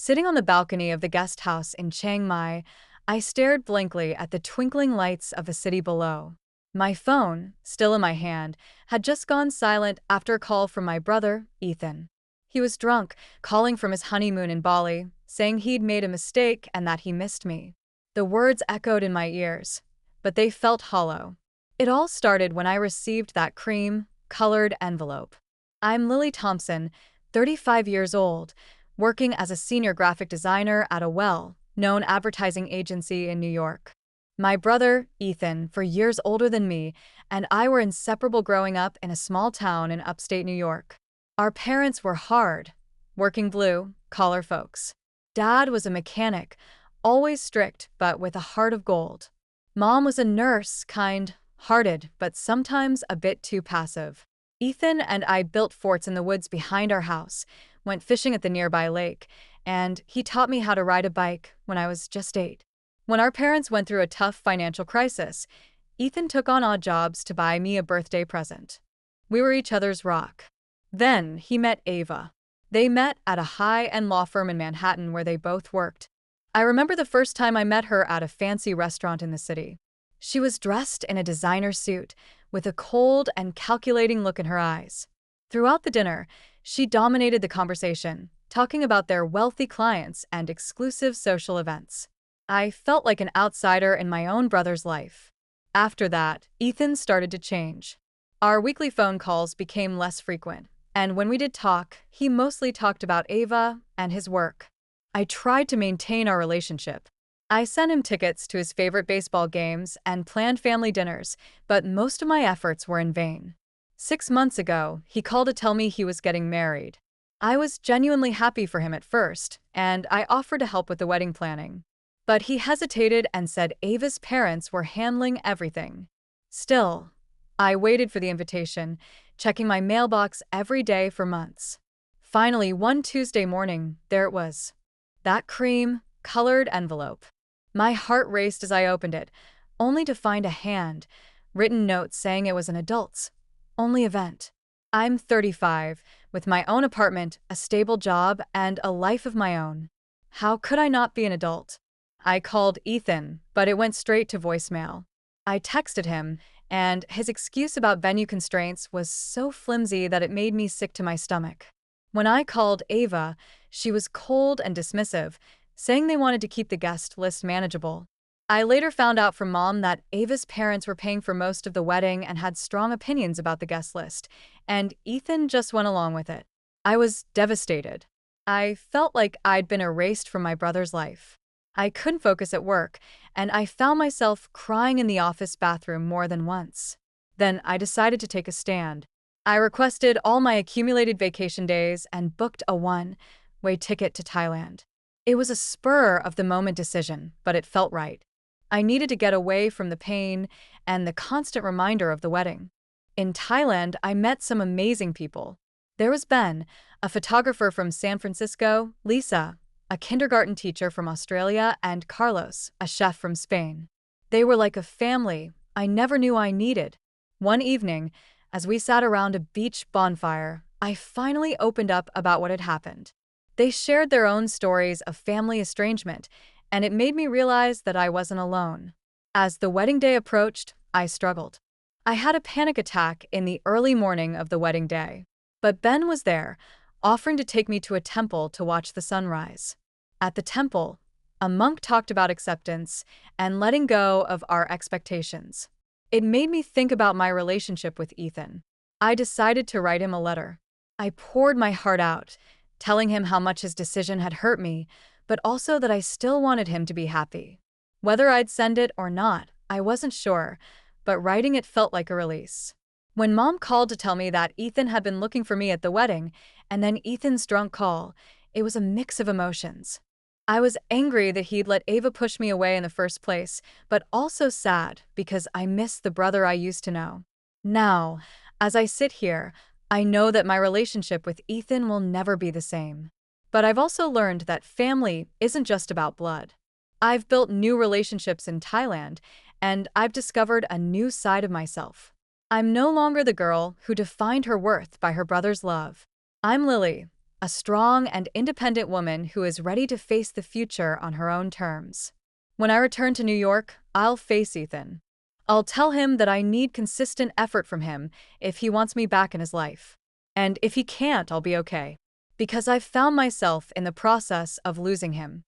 Sitting on the balcony of the guest house in Chiang Mai, I stared blankly at the twinkling lights of the city below. My phone, still in my hand, had just gone silent after a call from my brother, Ethan. He was drunk, calling from his honeymoon in Bali, saying he'd made a mistake and that he missed me. The words echoed in my ears, but they felt hollow. It all started when I received that cream-colored envelope. I'm Lily Thompson, 35 years old, working as a senior graphic designer at a well-known advertising agency in New York. My brother, Ethan, 4 years older than me, and I were inseparable growing up in a small town in upstate New York. Our parents were hard, working blue-collar folks. Dad was a mechanic, always strict but with a heart of gold. Mom was a nurse, kind-hearted but sometimes a bit too passive. Ethan and I built forts in the woods behind our house, went fishing at the nearby lake, and he taught me how to ride a bike when I was just 8. When our parents went through a tough financial crisis, Ethan took on odd jobs to buy me a birthday present. We were each other's rock. Then he met Ava. They met at a high-end law firm in Manhattan where they both worked. I remember the first time I met her at a fancy restaurant in the city. She was dressed in a designer suit, with a cold and calculating look in her eyes. Throughout the dinner, she dominated the conversation, talking about their wealthy clients and exclusive social events. I felt like an outsider in my own brother's life. After that, Ethan started to change. Our weekly phone calls became less frequent, and when we did talk, he mostly talked about Ava and his work. I tried to maintain our relationship. I sent him tickets to his favorite baseball games and planned family dinners, but most of my efforts were in vain. 6 months ago, he called to tell me he was getting married. I was genuinely happy for him at first, and I offered to help with the wedding planning. But he hesitated and said Ava's parents were handling everything. Still, I waited for the invitation, checking my mailbox every day for months. Finally, one Tuesday morning, there it was. That cream-colored envelope. My heart raced as I opened it, only to find a hand-written note saying it was an adults-only event. I'm 35, with my own apartment, a stable job, and a life of my own. How could I not be an adult? I called Ethan, but it went straight to voicemail. I texted him, and his excuse about venue constraints was so flimsy that it made me sick to my stomach. When I called Ava, she was cold and dismissive, saying they wanted to keep the guest list manageable. I later found out from Mom that Ava's parents were paying for most of the wedding and had strong opinions about the guest list, and Ethan just went along with it. I was devastated. I felt like I'd been erased from my brother's life. I couldn't focus at work, and I found myself crying in the office bathroom more than once. Then I decided to take a stand. I requested all my accumulated vacation days and booked a one-way ticket to Thailand. It was a spur-of-the-moment decision, but it felt right. I needed to get away from the pain and the constant reminder of the wedding. In Thailand, I met some amazing people. There was Ben, a photographer from San Francisco, Lisa, a kindergarten teacher from Australia, and Carlos, a chef from Spain. They were like a family I never knew I needed. One evening, as we sat around a beach bonfire, I finally opened up about what had happened. They shared their own stories of family estrangement, and it made me realize that I wasn't alone. As the wedding day approached, I struggled. I had a panic attack in the early morning of the wedding day. But Ben was there, offering to take me to a temple to watch the sunrise. At the temple, a monk talked about acceptance and letting go of our expectations. It made me think about my relationship with Ethan. I decided to write him a letter. I poured my heart out, telling him how much his decision had hurt me, but also that I still wanted him to be happy. Whether I'd send it or not, I wasn't sure, but writing it felt like a release. When Mom called to tell me that Ethan had been looking for me at the wedding, and then Ethan's drunk call, it was a mix of emotions. I was angry that he'd let Ava push me away in the first place, but also sad because I missed the brother I used to know. Now, as I sit here, I know that my relationship with Ethan will never be the same. But I've also learned that family isn't just about blood. I've built new relationships in Thailand, and I've discovered a new side of myself. I'm no longer the girl who defined her worth by her brother's love. I'm Lily, a strong and independent woman who is ready to face the future on her own terms. When I return to New York, I'll face Ethan. I'll tell him that I need consistent effort from him if he wants me back in his life. And if he can't, I'll be okay. Because I've found myself in the process of losing him.